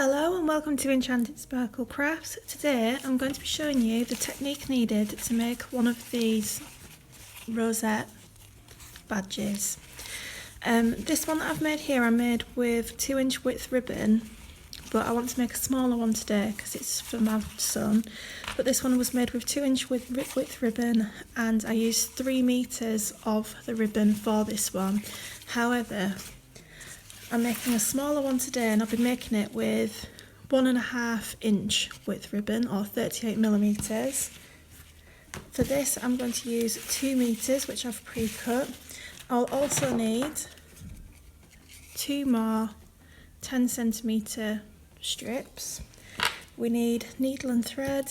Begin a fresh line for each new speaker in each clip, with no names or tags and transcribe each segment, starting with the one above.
Hello and welcome to Enchanted Sparkle Crafts. Today I'm going to be showing you the technique needed to make one of these Rosette badges. This one that I've made here I made with 2-inch width ribbon, but I want to make a smaller one today because it's for my son. But this one was made with 2-inch width ribbon and I used 3 meters of the ribbon for this one. However, I'm making a smaller one today and I'll be making it with 1.5 inch width ribbon or 38 millimeters. For this I'm going to use 2 meters, which I've pre-cut. I'll also need 2 more 10 centimeter strips. We need needle and thread,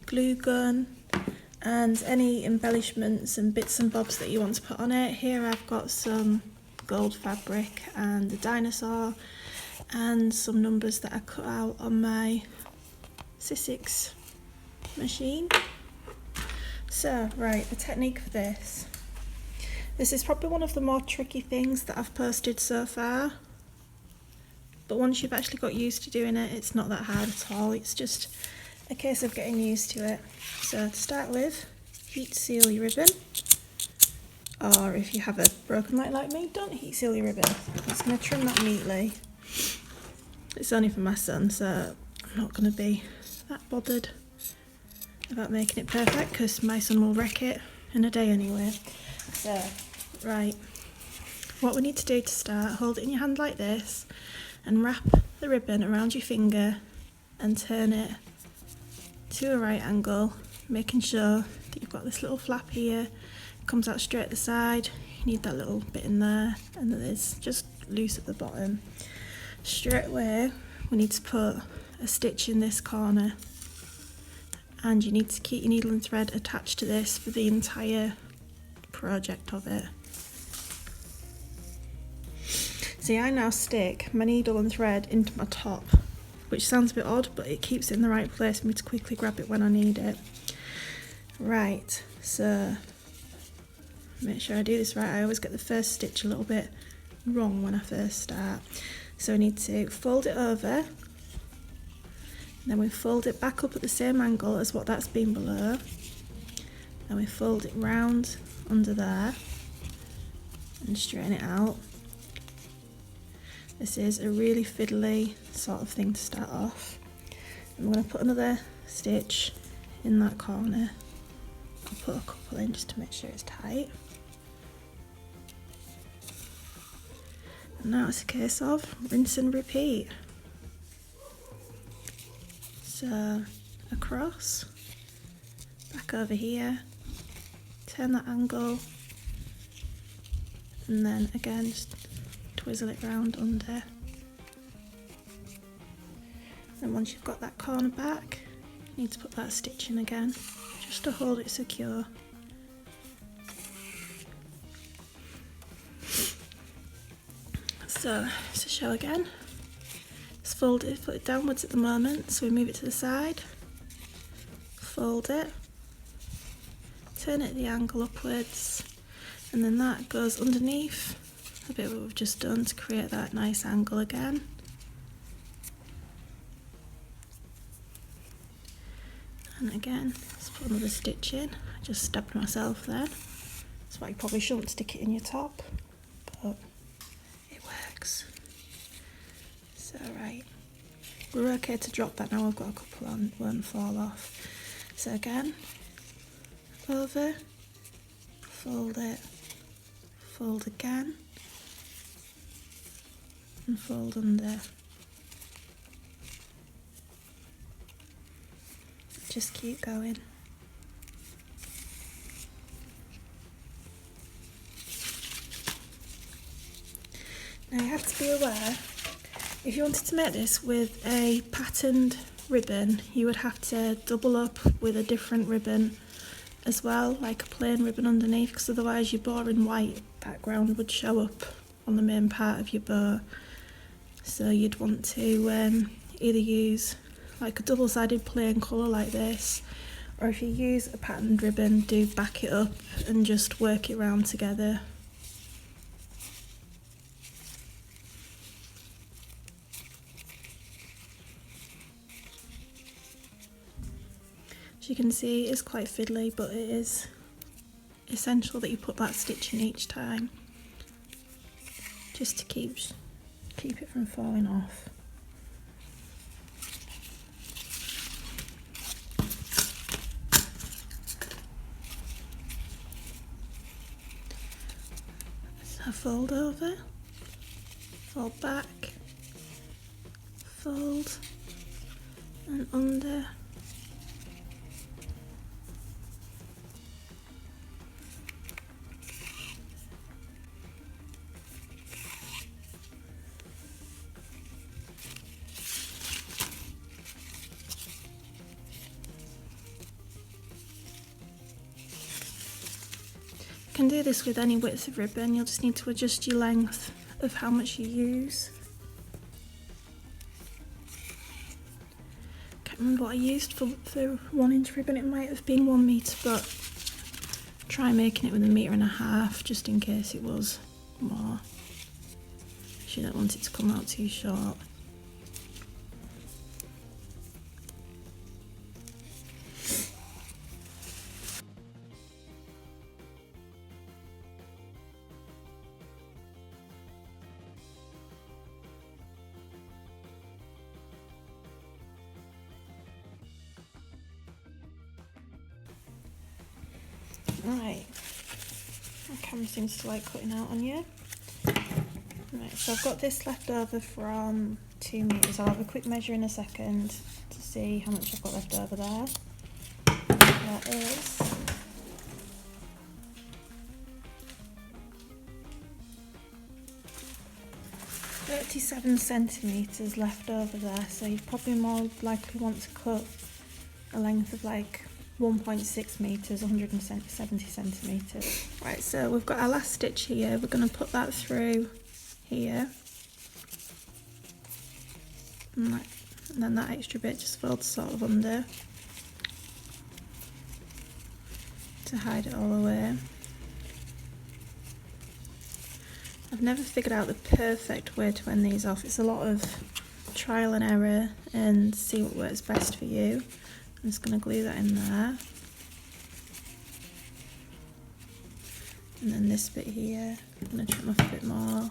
glue gun, and any embellishments and bits and bobs that you want to put on it. Here I've got some gold fabric and a dinosaur and some numbers that I cut out on my C6 machine. So right, the technique for this. This is probably one of the more tricky things that I've posted so far, but once you've actually got used to doing it, it's not that hard at all. It's just a case of getting used to it. So to start with, heat seal your ribbon. Or if you have a broken light like me, don't heat seal your ribbon. It's going to trim that neatly. It's only for my son, so I'm not going to be that bothered about making it perfect because my son will wreck it in a day anyway. So, right, what we need to do to start, hold it in your hand like this and wrap the ribbon around your finger and turn it to a right angle, making sure that you've got this little flap here. Comes out straight at the side. You need that little bit in there, and then it's just loose at the bottom. Straight away we need to put a stitch in this corner, and you need to keep your needle and thread attached to this for the entire project of it. See, I now stick my needle and thread into my top, which sounds a bit odd, but it keeps it in the right place for me to quickly grab it when I need it. Right, so make sure I do this right. I always get the first stitch a little bit wrong when I first start. So I need to fold it over, then we fold it back up at the same angle as what that's been below, then we fold it round under there and straighten it out. This is a really fiddly sort of thing to start off. I'm going to put another stitch in that corner. I'll put a couple in just to make sure it's tight. And now it's a case of rinse and repeat. So across, back over here, turn that angle, and then again just twizzle it round under. And once you've got that corner back, you need to put that stitch in again, just to hold it secure. So, to show again, just fold it, put it downwards at the moment, so we move it to the side, fold it, turn it at the angle upwards, and then that goes underneath a bit what we've just done to create that nice angle again. And again, just put another stitch in. I just stabbed myself there. That's why you probably shouldn't stick it in your top, but so right, we're okay to drop that now. I've got a couple on, won't fall off. So again, over, fold it, fold again, and fold under. Just keep going. Now you have to be aware, if you wanted to make this with a patterned ribbon, you would have to double up with a different ribbon as well, like a plain ribbon underneath, because otherwise your boring white background would show up on the main part of your bow. So you'd want to either use like a double-sided plain colour like this, or if you use a patterned ribbon, do back it up and just work it round together. As you can see, it is quite fiddly, but it is essential that you put that stitch in each time, just to keep it from falling off. So fold over, fold back, fold and under. You can do this with any width of ribbon, you'll just need to adjust your length of how much you use. Can't remember what I used for 1 inch ribbon, it might have been 1 metre, but try making it with 1.5 meters just in case it was more. You don't want it to come out too short. Right, my camera seems to like cutting out on you. Right, so I've got this left over from 2 meters. I'll have a quick measure in a second to see how much I've got left over there. That is 37 centimeters left over there, so you'd probably more likely want to cut a length of like 1.6 meters, 170 centimeters. Right, so we've got our last stitch here. We're going to put that through here, and then that extra bit just folds sort of under to hide it all away. I've never figured out the perfect way to end these off. It's a lot of trial and error and see what works best for you. I'm just going to glue that in there. And then this bit here, I'm going to trim off a bit more.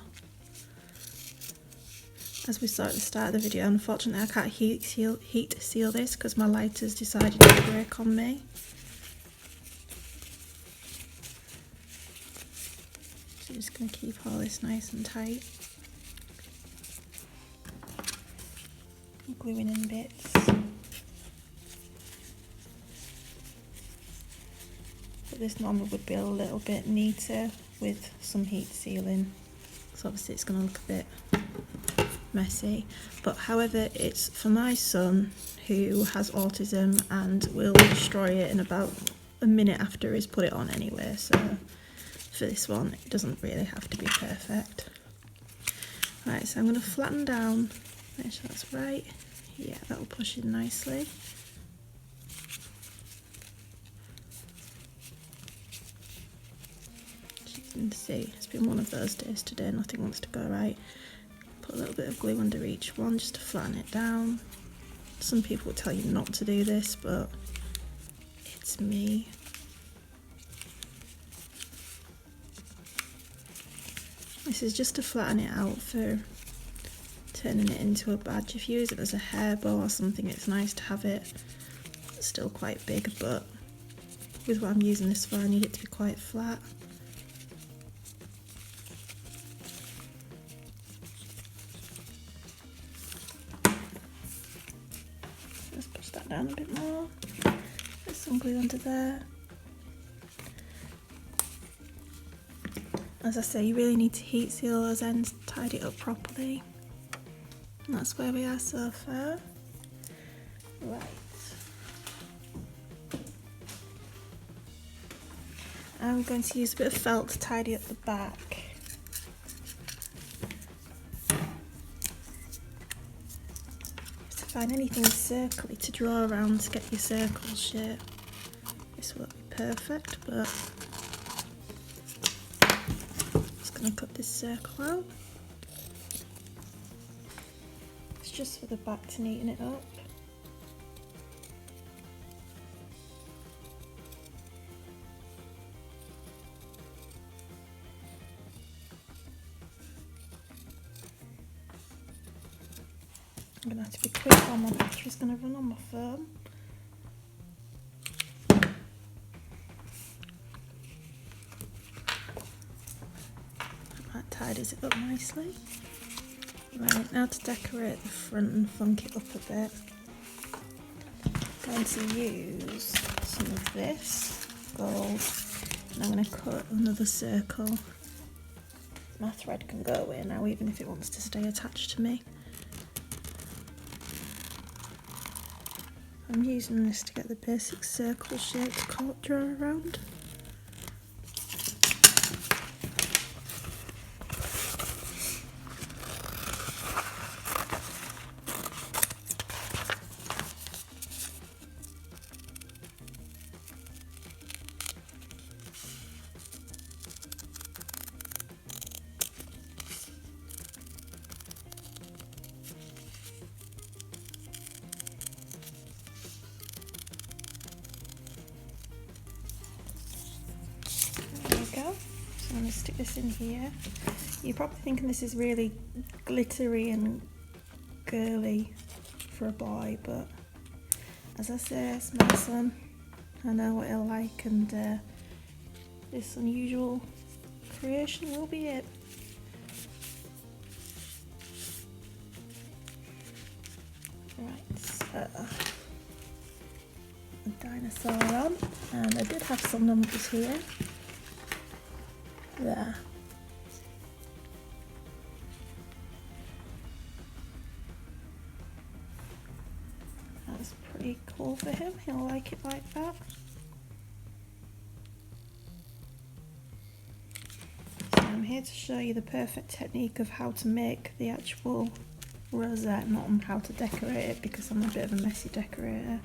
As we saw at the start of the video, unfortunately I can't heat seal this because my lighter's decided to break on me. So I'm just going to keep all this nice and tight. Gluing in bits. But this normally would be a little bit neater with some heat sealing. So obviously it's going to look a bit messy, but however, it's for my son who has autism and will destroy it in about a minute after he's put it on anyway, so for this one it doesn't really have to be perfect. Right, so I'm going to flatten down, make sure that's right. Yeah, that'll push in nicely. As you can see, it's been one of those days today, nothing wants to go right. Put a little bit of glue under each one just to flatten it down. Some people will tell you not to do this, but it's me. This is just to flatten it out for turning it into a badge. If you use it as a hair bow or something, it's nice to have it still quite big, but with what I'm using this for, I need it to be quite flat. Just push that down a bit more. Put some glue under there. As I say, you really need to heat seal those ends, tidy it up properly. And that's where we are so far. Right. I'm going to use a bit of felt to tidy up the back. To find anything circly to draw around to get your circle shape. This won't be perfect, but I'm just going to cut this circle out. It's just for the back to neaten it up. I'm going to have to be quick while my battery's going to run on my phone. That tidies it up nicely. Right, now to decorate the front and funk it up a bit. I'm going to use some of this gold, and I'm going to cut another circle. My thread can go away now, even if it wants to stay attached to me. I'm using this to get the basic circle shape to draw around. Go. So I'm going to stick this in here. You're probably thinking this is really glittery and girly for a boy, but as I say, it's my son. I know what he'll like, and this unusual creation will be it. Right, so a dinosaur on, and I did have some numbers here. There. That's pretty cool for him, he'll like it like that. So I'm here to show you the perfect technique of how to make the actual rosette, not on how to decorate it, because I'm a bit of a messy decorator.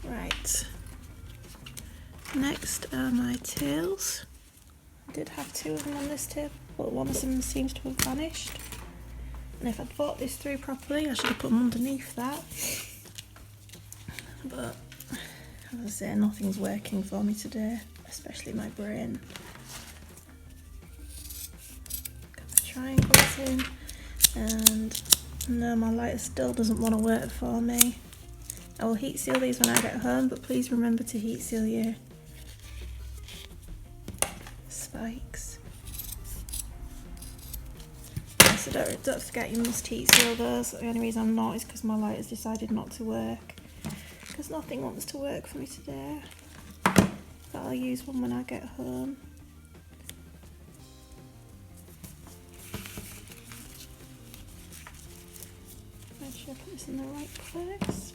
Right, next are my tails. I did have two of them on this tip, but one of them seems to have vanished. And if I'd thought this through properly, I should have put them underneath that. But as I say, nothing's working for me today, especially my brain. Got the triangles in, and no, my lighter still doesn't want to work for me. I will heat seal these when I get home, but please remember to heat seal your spikes. So don't forget you must heat seal those. The only reason I'm not is because my lighter's decided not to work, because nothing wants to work for me today. But I'll use one when I get home. Make sure I put this in the right place.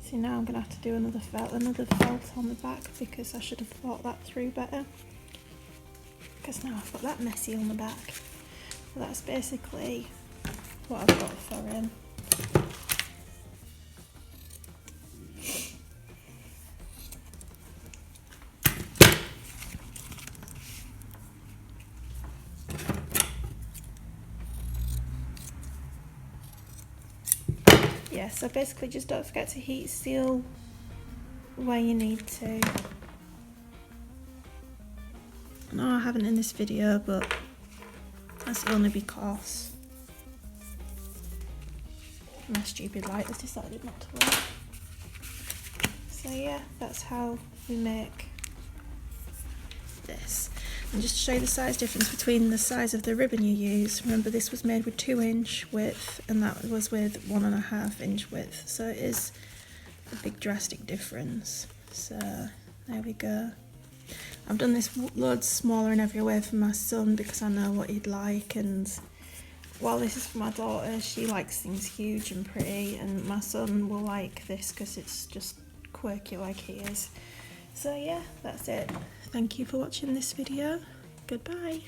See, now I'm going to have to do another felt on the back, because I should have thought that through better. Because now I've got that messy on the back. So that's basically what I've got for him. Yeah, so basically just don't forget to heat seal where you need to. No, I haven't in this video, but that's only because my stupid light has decided not to work. So yeah, that's how we make this. And just to show you the size difference between the size of the ribbon you use, remember this was made with 2-inch width and that was with 1.5-inch width, so it is a big drastic difference. So there we go. I've done this loads smaller in every way for my son because I know what he'd like, and while this is for my daughter, she likes things huge and pretty, and my son will like this because it's just quirky like he is. So yeah, that's it. Thank you for watching this video. Goodbye.